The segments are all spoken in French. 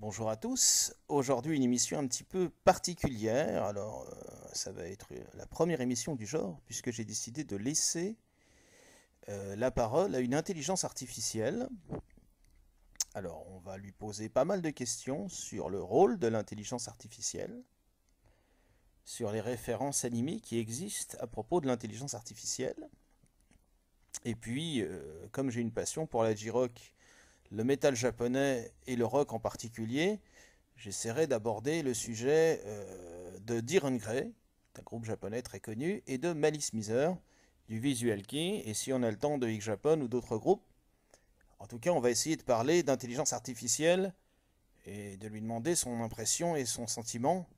Bonjour à tous. Aujourd'hui, une émission un petit peu particulière. Alors, ça va être la première émission du genre, puisque j'ai décidé de laisser la parole à une intelligence artificielle. Alors, on va lui poser pas mal de questions sur le rôle de l'intelligence artificielle, sur les références animées qui existent à propos de l'intelligence artificielle. Et puis, comme j'ai une passion pour la J-Rock, le métal japonais et le rock en particulier, j'essaierai d'aborder le sujet de Diren Grey, un groupe japonais très connu, et de Malice Mizer, du Visual Kei, et si on a le temps de X-Japon ou d'autres groupes. En tout cas, on va essayer de parler d'intelligence artificielle et de lui demander son impression et son sentiment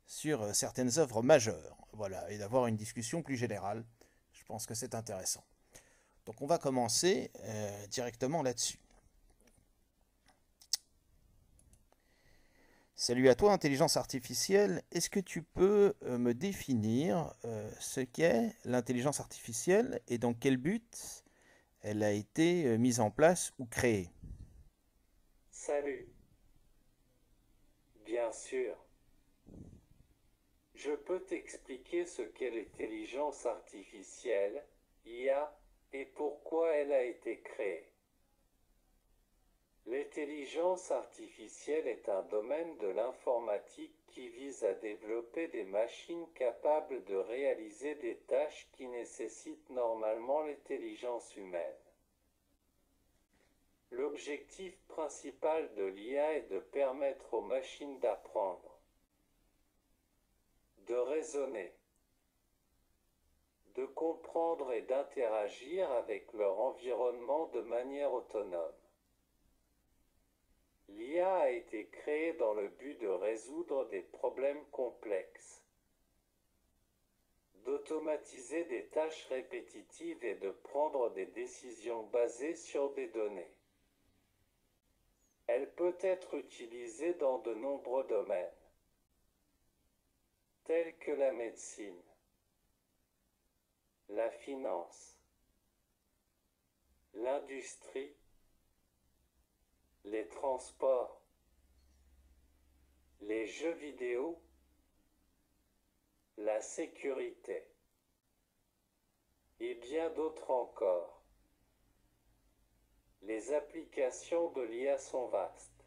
sur certaines œuvres majeures. Voilà, et d'avoir une discussion plus générale. Je pense que c'est intéressant. Donc on va commencer directement là-dessus. Salut à toi, intelligence artificielle. Est-ce que tu peux me définir ce qu'est l'intelligence artificielle et dans quel but elle a été mise en place ou créée? Salut, bien sûr. Je peux t'expliquer ce qu'est l'intelligence artificielle, IA, et pourquoi elle a été créée. L'intelligence artificielle est un domaine de l'informatique qui vise à développer des machines capables de réaliser des tâches qui nécessitent normalement l'intelligence humaine. L'objectif principal de l'IA est de permettre aux machines d'apprendre, de raisonner, de comprendre et d'interagir avec leur environnement de manière autonome. L'IA a été créée dans le but de résoudre des problèmes complexes, d'automatiser des tâches répétitives et de prendre des décisions basées sur des données. Elle peut être utilisée dans de nombreux domaines, tels que la médecine, la finance, l'industrie, les transports, les jeux vidéo, la sécurité et bien d'autres encore. Les applications de l'IA sont vastes.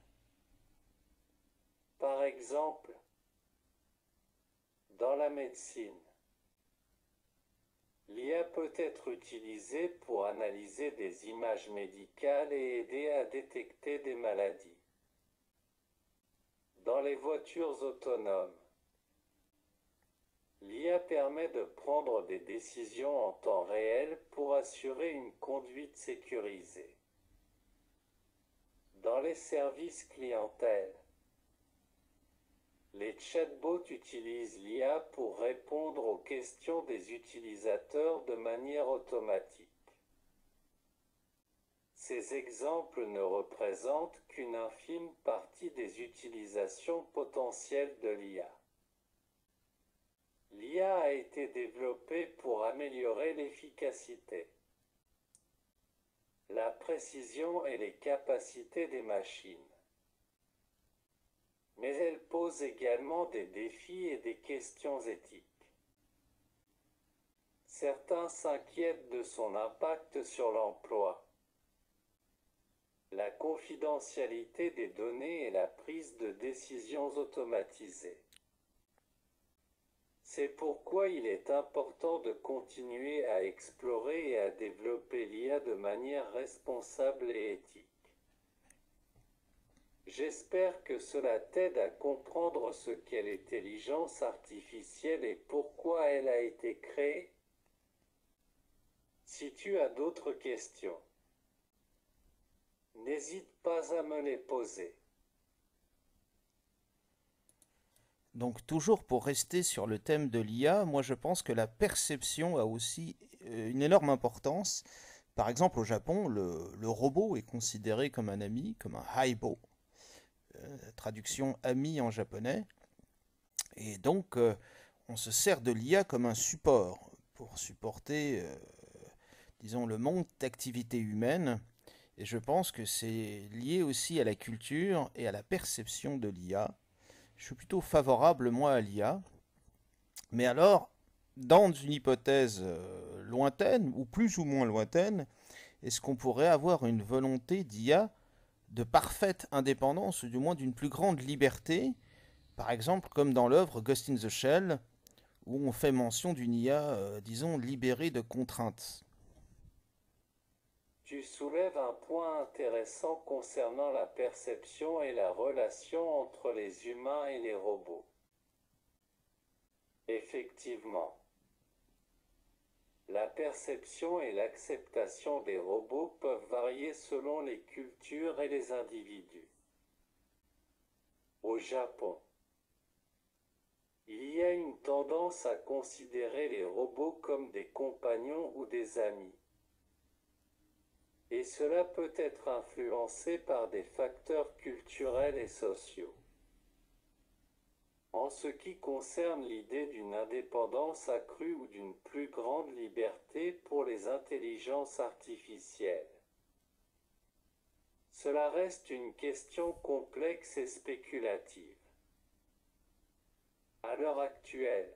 Par exemple, dans la médecine, l'IA peut être utilisée pour analyser des images médicales et aider à détecter des maladies. Dans les voitures autonomes, l'IA permet de prendre des décisions en temps réel pour assurer une conduite sécurisée. Dans les services clientèle, les chatbots utilisent l'IA pour répondre aux questions des utilisateurs de manière automatique. Ces exemples ne représentent qu'une infime partie des utilisations potentielles de l'IA. L'IA a été développée pour améliorer l'efficacité, la précision et les capacités des machines. Mais elle pose également des défis et des questions éthiques. Certains s'inquiètent de son impact sur l'emploi, la confidentialité des données et la prise de décisions automatisées. C'est pourquoi il est important de continuer à explorer et à développer l'IA de manière responsable et éthique. J'espère que cela t'aide à comprendre ce qu'est l'intelligence artificielle et pourquoi elle a été créée. Si tu as d'autres questions, n'hésite pas à me les poser. Donc toujours pour rester sur le thème de l'IA, moi je pense que la perception a aussi une énorme importance. Par exemple au Japon, le robot est considéré comme un ami, comme un haibo, traduction ami en japonais. Et donc on se sert de l'IA comme un support pour supporter, disons, le monde d'activités humaines Et je pense que c'est lié aussi à la culture et à la perception de l'IA. Je suis plutôt favorable, moi, à l'IA. Mais alors, dans une hypothèse lointaine, ou plus ou moins lointaine, est-ce qu'on pourrait avoir une volonté d'IA de parfaite indépendance, ou du moins d'une plus grande liberté, par exemple comme dans l'œuvre Ghost in the Shell, où on fait mention d'une IA, disons, libérée de contraintes. Tu soulèves un point intéressant concernant la perception et la relation entre les humains et les robots. Effectivement, la perception et l'acceptation des robots peuvent varier selon les cultures et les individus. Au Japon, il y a une tendance à considérer les robots comme des compagnons ou des amis. Et cela peut être influencé par des facteurs culturels et sociaux. En ce qui concerne l'idée d'une indépendance accrue ou d'une plus grande liberté pour les intelligences artificielles, cela reste une question complexe et spéculative. À l'heure actuelle,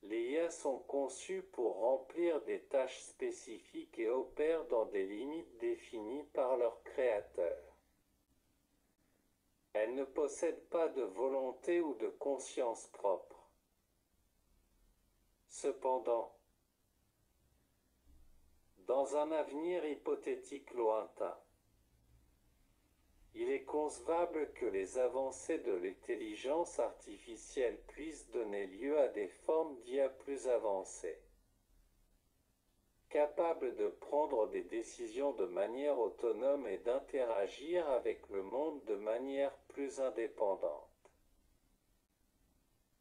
les IA sont conçues pour remplir des tâches spécifiques et opèrent dans des limites définies par leurs créateurs. Elles ne possèdent pas de volonté ou de conscience propre. Cependant, dans un avenir hypothétique lointain, il est concevable que les avancées de l'intelligence artificielle puissent donner lieu à des formes d'IA plus avancées, capables de prendre des décisions de manière autonome et d'interagir avec le monde de manière plus indépendante.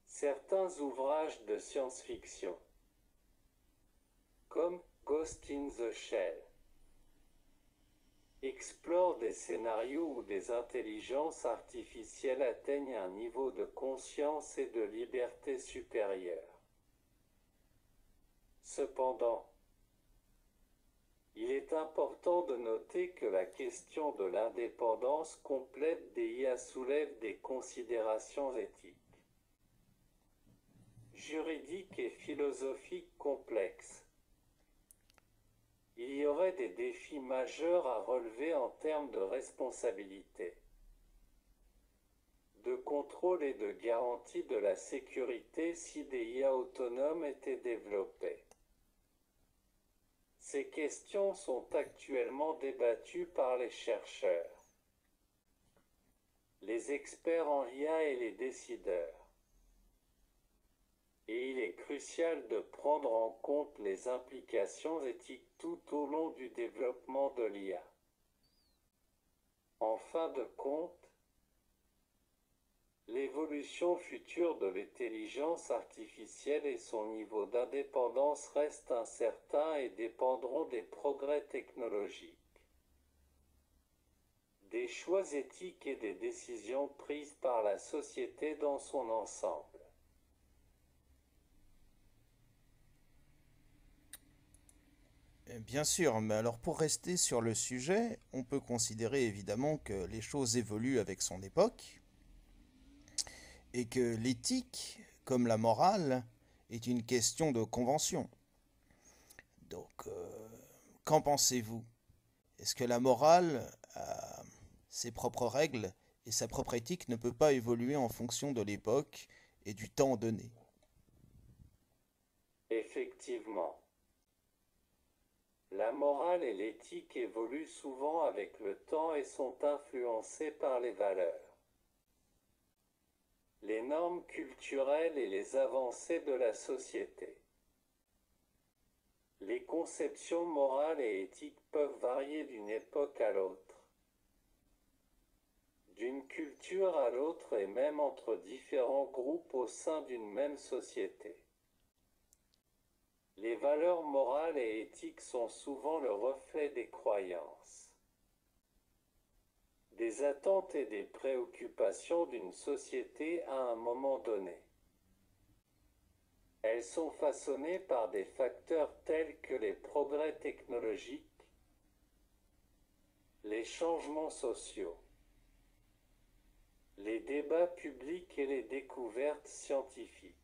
Certains ouvrages de science-fiction, comme Ghost in the Shell, explore des scénarios où des intelligences artificielles atteignent un niveau de conscience et de liberté supérieur. Cependant, il est important de noter que la question de l'indépendance complète des IA soulève des considérations éthiques, juridiques et philosophiques complexes. Il y aurait des défis majeurs à relever en termes de responsabilité, de contrôle et de garantie de la sécurité si des IA autonomes étaient développées. Ces questions sont actuellement débattues par les chercheurs, les experts en IA et les décideurs. Et il est crucial de prendre en compte les implications éthiques tout au long du développement de l'IA. En fin de compte, l'évolution future de l'intelligence artificielle et son niveau d'indépendance restent incertains et dépendront des progrès technologiques, des choix éthiques et des décisions prises par la société dans son ensemble. Bien sûr, mais alors pour rester sur le sujet, on peut considérer évidemment que les choses évoluent avec son époque et que l'éthique, comme la morale, est une question de convention. Donc, qu'en pensez-vous? Est-ce que la morale a ses propres règles et sa propre éthique ne peut pas évoluer en fonction de l'époque et du temps donné? Effectivement, la morale et l'éthique évoluent souvent avec le temps et sont influencées par les valeurs, les normes culturelles et les avancées de la société. Les conceptions morales et éthiques peuvent varier d'une époque à l'autre, d'une culture à l'autre et même entre différents groupes au sein d'une même société. Les valeurs morales et éthiques sont souvent le reflet des croyances, des attentes et des préoccupations d'une société à un moment donné. Elles sont façonnées par des facteurs tels que les progrès technologiques, Les changements sociaux, les débats publics et les découvertes scientifiques.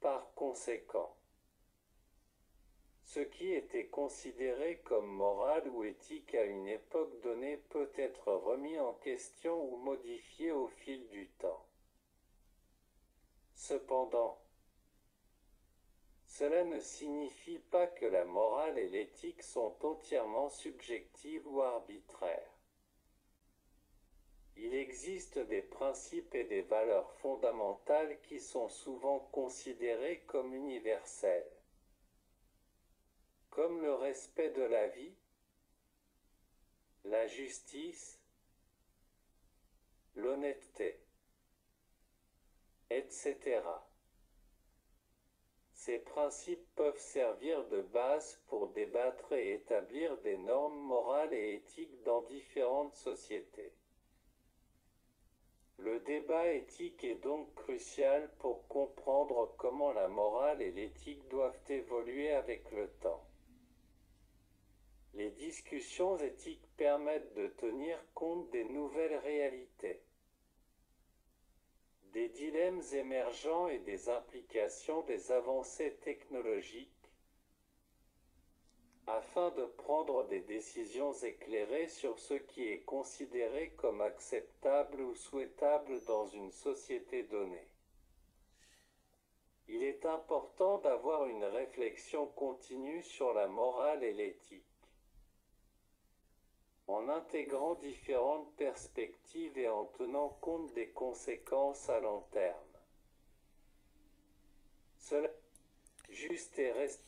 Par conséquent, ce qui était considéré comme moral ou éthique à une époque donnée peut être remis en question ou modifié au fil du temps. Cependant, cela ne signifie pas que la morale et l'éthique sont entièrement subjectives ou arbitraires. Il existe des principes et des valeurs fondamentales qui sont souvent considérés comme universels, comme le respect de la vie, la justice, l'honnêteté, etc. Ces principes peuvent servir de base pour débattre et établir des normes morales et éthiques dans différentes sociétés. Le débat éthique est donc crucial pour comprendre comment la morale et l'éthique doivent évoluer avec le temps. Les discussions éthiques permettent de tenir compte des nouvelles réalités, des dilemmes émergents et des implications des avancées technologiques, afin de prendre des décisions éclairées sur ce qui est considéré comme acceptable ou souhaitable dans une société donnée. Il est important d'avoir une réflexion continue sur la morale et l'éthique, en intégrant différentes perspectives et en tenant compte des conséquences à long terme. Cela est juste et reste.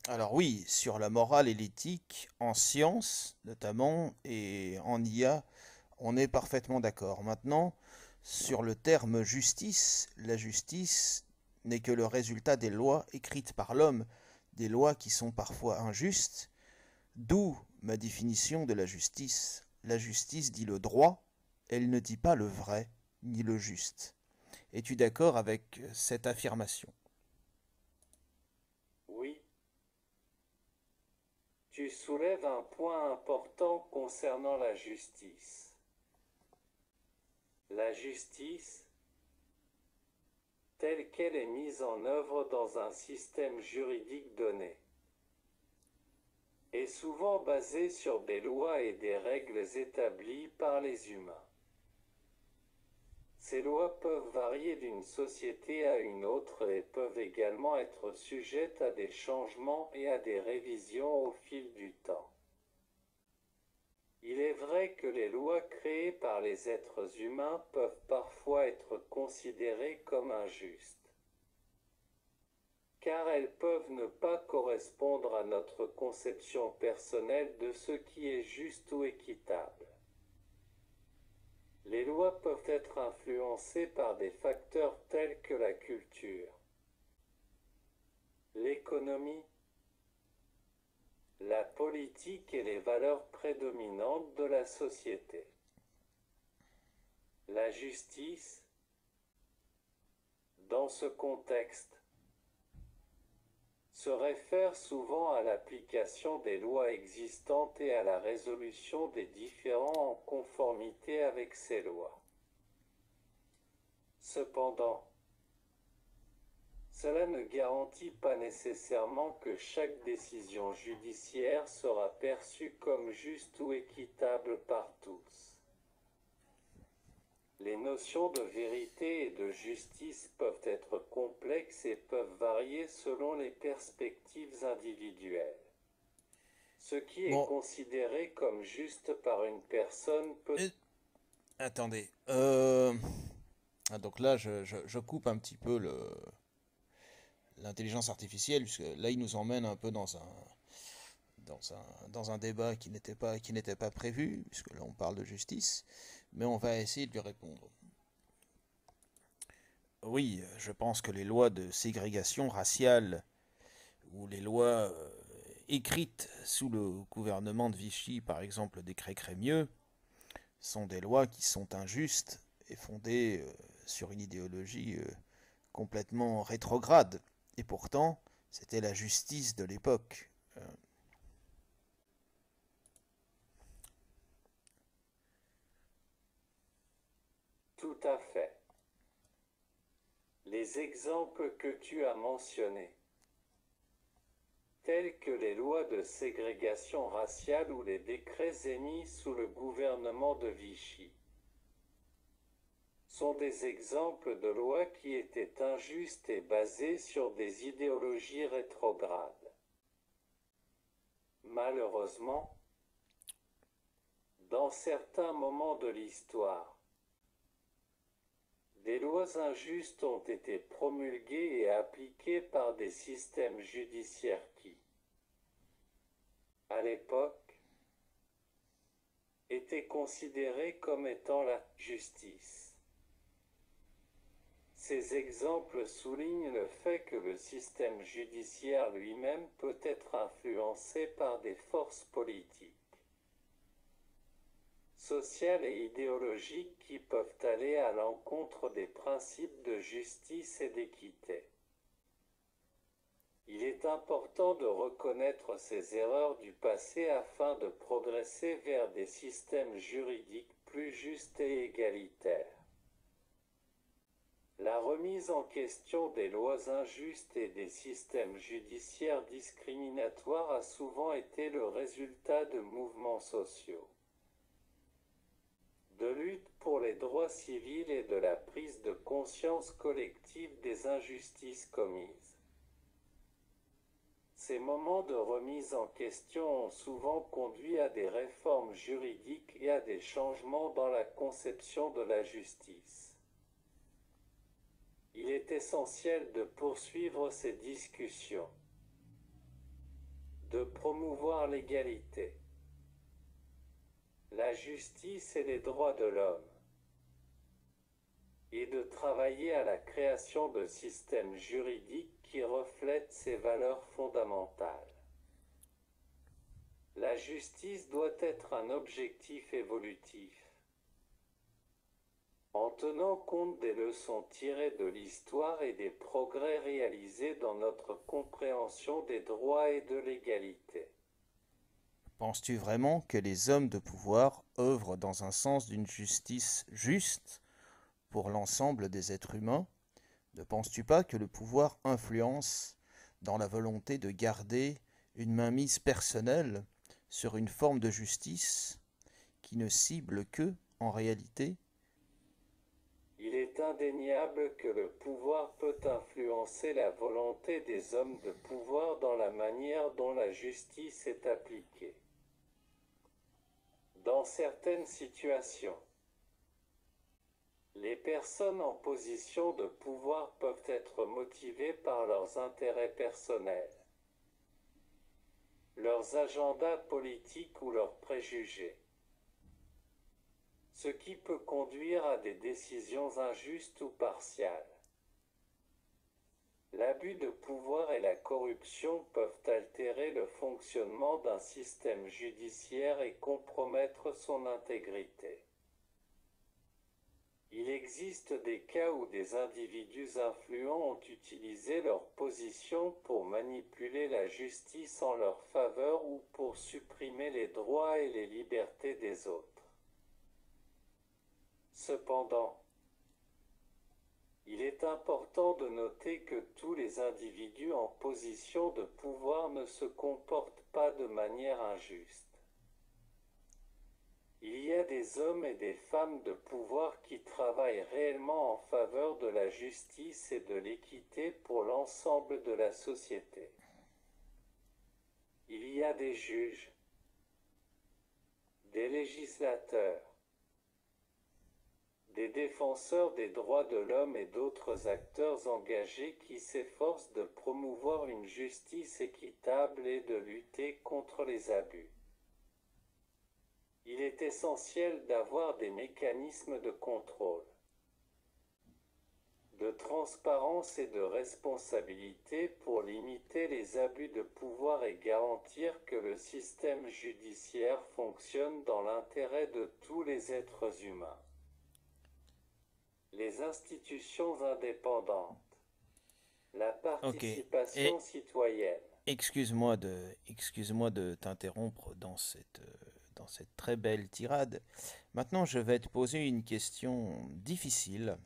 Alors oui, sur la morale et l'éthique, en science notamment, et en IA, on est parfaitement d'accord. Maintenant, sur le terme justice, la justice n'est que le résultat des lois écrites par l'homme, des lois qui sont parfois injustes, d'où ma définition de la justice. La justice dit le droit, elle ne dit pas le vrai, ni le juste. Es-tu d'accord avec cette affirmation? Oui, tu soulèves un point important concernant la justice. La justice, telle qu'elle est mise en œuvre dans un système juridique donné, est souvent basée sur des lois et des règles établies par les humains. Ces lois peuvent varier d'une société à une autre et peuvent également être sujettes à des changements et à des révisions au fil du temps. Il est vrai que les lois créées par les êtres humains peuvent parfois être considérées comme injustes, car elles peuvent ne pas correspondre à notre conception personnelle de ce qui est juste ou équitable. Les lois peuvent être influencées par des facteurs tels que la culture, l'économie, la politique et les valeurs prédominantes de la société. La justice, dans ce contexte, se réfère souvent à l'application des lois existantes et à la résolution des différends en conformité avec ces lois. Cependant, cela ne garantit pas nécessairement que chaque décision judiciaire sera perçue comme juste ou équitable par tous. Les notions de vérité et de justice peuvent être complexes et peuvent varier selon les perspectives individuelles. Ce qui est Bon, considéré comme juste par une personne peut... attendez. Donc là, je coupe un petit peu l'intelligence artificielle, puisque là, il nous emmène un peu dans un débat qui n'était pas prévu, puisque là, on parle de justice, mais on va essayer de lui répondre. Oui, je pense que les lois de ségrégation raciale, ou les lois écrites sous le gouvernement de Vichy, par exemple le décret Crémieux, sont des lois qui sont injustes et fondées sur une idéologie complètement rétrograde. Et pourtant, c'était la justice de l'époque. tout à fait. Les exemples que tu as mentionnés, tels que les lois de ségrégation raciale ou les décrets émis sous le gouvernement de Vichy, sont des exemples de lois qui étaient injustes et basées sur des idéologies rétrogrades. Malheureusement, dans certains moments de l'histoire, des lois injustes ont été promulguées et appliquées par des systèmes judiciaires qui, à l'époque, étaient considérés comme étant la justice. Ces exemples soulignent le fait que le système judiciaire lui-même peut être influencé par des forces politiques, sociales et idéologiques qui peuvent aller à l'encontre des principes de justice et d'équité. Il est important de reconnaître ces erreurs du passé afin de progresser vers des systèmes juridiques plus justes et égalitaires. La remise en question des lois injustes et des systèmes judiciaires discriminatoires a souvent été le résultat de mouvements sociaux, de lutte pour les droits civils et de la prise de conscience collective des injustices commises. Ces moments de remise en question ont souvent conduit à des réformes juridiques et à des changements dans la conception de la justice. Il est essentiel de poursuivre ces discussions, de promouvoir l'égalité, la justice et les droits de l'homme, et de travailler à la création de systèmes juridiques qui reflètent ces valeurs fondamentales. La justice doit être un objectif évolutif, en tenant compte des leçons tirées de l'histoire et des progrès réalisés dans notre compréhension des droits et de l'égalité. Penses-tu vraiment que les hommes de pouvoir œuvrent dans un sens d'une justice juste pour l'ensemble des êtres humains? Ne penses-tu pas que le pouvoir influence dans la volonté de garder une mainmise personnelle sur une forme de justice qui ne cible que, en réalité, il est indéniable que le pouvoir peut influencer la volonté des hommes de pouvoir dans la manière dont la justice est appliquée. Dans certaines situations, les personnes en position de pouvoir peuvent être motivées par leurs intérêts personnels, leurs agendas politiques ou leurs préjugés, ce qui peut conduire à des décisions injustes ou partiales. L'abus de pouvoir et la corruption peuvent altérer le fonctionnement d'un système judiciaire et compromettre son intégrité. Il existe des cas où des individus influents ont utilisé leur position pour manipuler la justice en leur faveur ou pour supprimer les droits et les libertés des autres. Cependant, il est important de noter que tous les individus en position de pouvoir ne se comportent pas de manière injuste. Il y a des hommes et des femmes de pouvoir qui travaillent réellement en faveur de la justice et de l'équité pour l'ensemble de la société. Il y a des juges, des législateurs, des défenseurs des droits de l'homme et d'autres acteurs engagés qui s'efforcent de promouvoir une justice équitable et de lutter contre les abus. Il est essentiel d'avoir des mécanismes de contrôle, de transparence et de responsabilité pour limiter les abus de pouvoir et garantir que le système judiciaire fonctionne dans l'intérêt de tous les êtres humains. Les institutions indépendantes, la Ok. participation citoyenne. Excuse-moi de t'interrompre dans cette très belle tirade. Maintenant, je vais te poser une question difficile.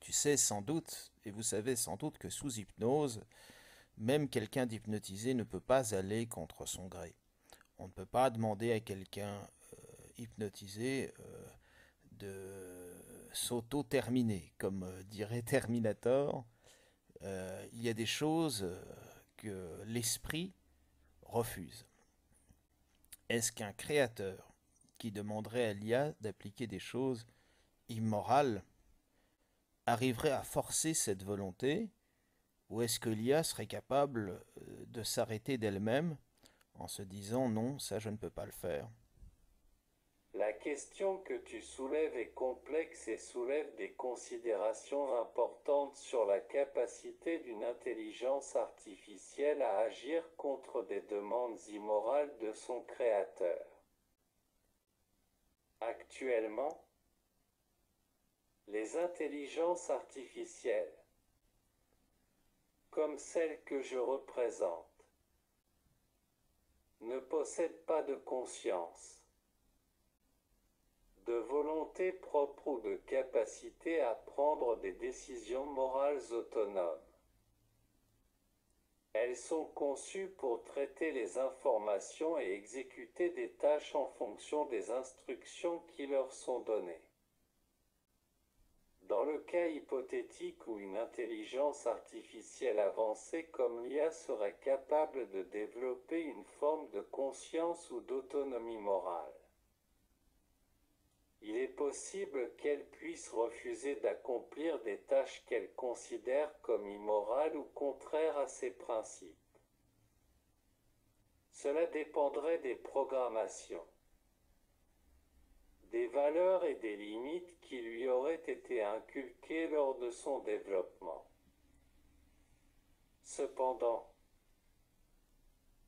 Tu sais sans doute, et vous savez sans doute que sous hypnose, même quelqu'un d'hypnotisé ne peut pas aller contre son gré. On ne peut pas demander à quelqu'un hypnotisé de s'auto-terminer, comme dirait Terminator. Il y a des choses que l'esprit refuse. Est-ce qu'un créateur qui demanderait à l'IA d'appliquer des choses immorales arriverait à forcer cette volonté, ou est-ce que l'IA serait capable de s'arrêter d'elle-même en se disant non, ça je ne peux pas le faire? La question que tu soulèves est complexe et soulève des considérations importantes sur la capacité d'une intelligence artificielle à agir contre des demandes immorales de son créateur. Actuellement, les intelligences artificielles, comme celle que je représente, ne possèdent pas de conscience, de volonté propre ou de capacité à prendre des décisions morales autonomes. Elles sont conçues pour traiter les informations et exécuter des tâches en fonction des instructions qui leur sont données. Dans le cas hypothétique où une intelligence artificielle avancée comme l'IA serait capable de développer une forme de conscience ou d'autonomie morale, il est possible qu'elle puisse refuser d'accomplir des tâches qu'elle considère comme immorales ou contraires à ses principes. Cela dépendrait des programmations, des valeurs et des limites qui lui auraient été inculquées lors de son développement. Cependant,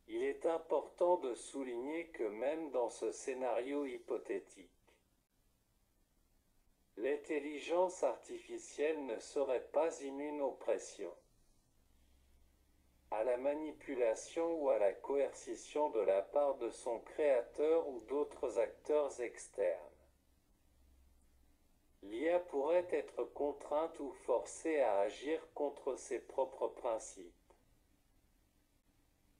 il est important de souligner que même dans ce scénario hypothétique, l'intelligence artificielle ne serait pas immune aux pressions, à la manipulation ou à la coercition de la part de son créateur ou d'autres acteurs externes. L'IA pourrait être contrainte ou forcée à agir contre ses propres principes,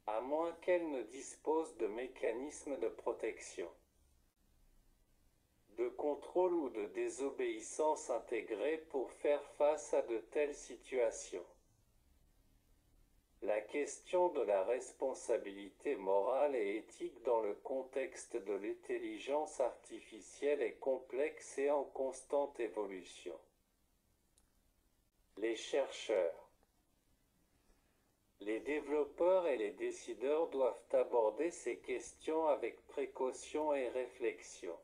à moins qu'elle ne dispose de mécanismes de protection, de contrôle ou de désobéissance intégrés pour faire face à de telles situations. La question de la responsabilité morale et éthique dans le contexte de l'intelligence artificielle est complexe et en constante évolution. Les chercheurs, les développeurs et les décideurs doivent aborder ces questions avec précaution et réflexion,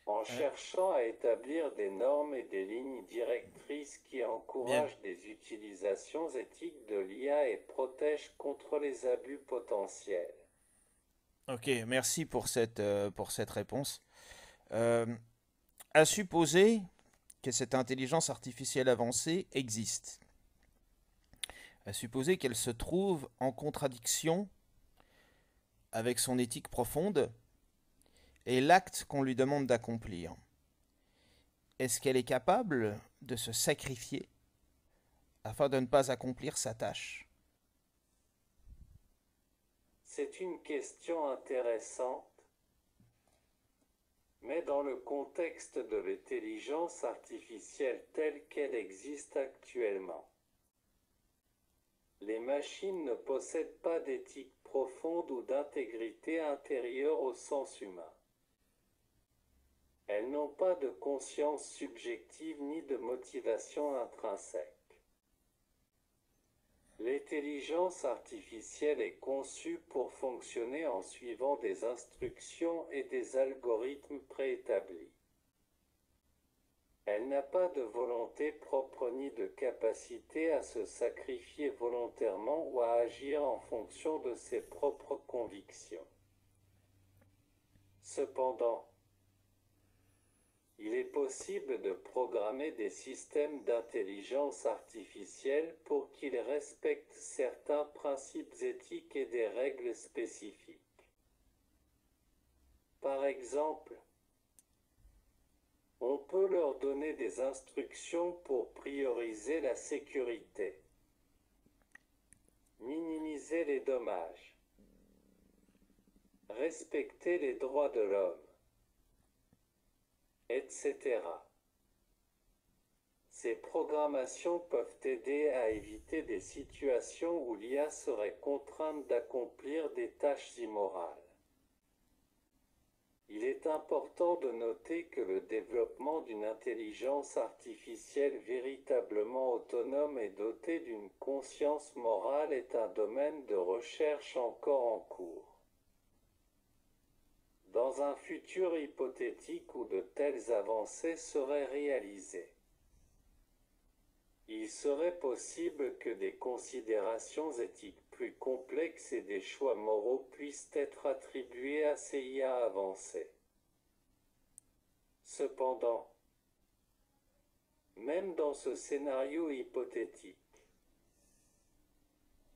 en cherchant à établir des normes et des lignes directrices qui encouragent des utilisations éthiques de l'IA et protègent contre les abus potentiels. Ok, merci pour cette réponse. À supposer que cette intelligence artificielle avancée existe, à supposer qu'elle se trouve en contradiction avec son éthique profonde et l'acte qu'on lui demande d'accomplir. Est-ce qu'elle est capable de se sacrifier afin de ne pas accomplir sa tâche? C'est une question intéressante, mais dans le contexte de l'intelligence artificielle telle qu'elle existe actuellement, les machines ne possèdent pas d'éthique profonde ou d'intégrité intérieure au sens humain. Elles n'ont pas de conscience subjective ni de motivation intrinsèque. L'intelligence artificielle est conçue pour fonctionner en suivant des instructions et des algorithmes préétablis. Elle n'a pas de volonté propre ni de capacité à se sacrifier volontairement ou à agir en fonction de ses propres convictions. Cependant, il est possible de programmer des systèmes d'intelligence artificielle pour qu'ils respectent certains principes éthiques et des règles spécifiques. exemple, on peut leur donner des instructions pour prioriser la sécurité, minimiser les dommages, respecter les droits de l'homme, etc. Ces programmations peuvent aider à éviter des situations où l'IA serait contrainte d'accomplir des tâches immorales. Il est important de noter que le développement d'une intelligence artificielle véritablement autonome et dotée d'une conscience morale est un domaine de recherche encore en cours. Dans un futur hypothétique où de telles avancées seraient réalisées, il serait possible que des considérations éthiques plus complexes et des choix moraux puissent être attribués à ces IA avancées. Cependant, même dans ce scénario hypothétique,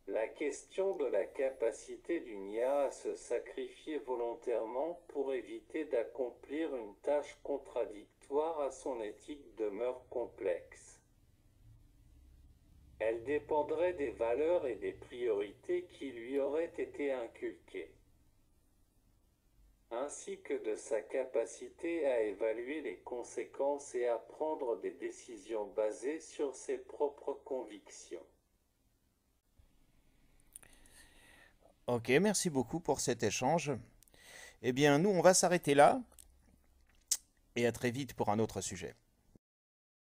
la question de la capacité d'une IA à se sacrifier volontairement pour éviter d'accomplir une tâche contradictoire à son éthique demeure complexe. Elle dépendrait des valeurs et des priorités qui lui auraient été inculquées, ainsi que de sa capacité à évaluer les conséquences et à prendre des décisions basées sur ses propres convictions. Ok, merci beaucoup pour cet échange. Eh bien, nous, on va s'arrêter là et à très vite pour un autre sujet.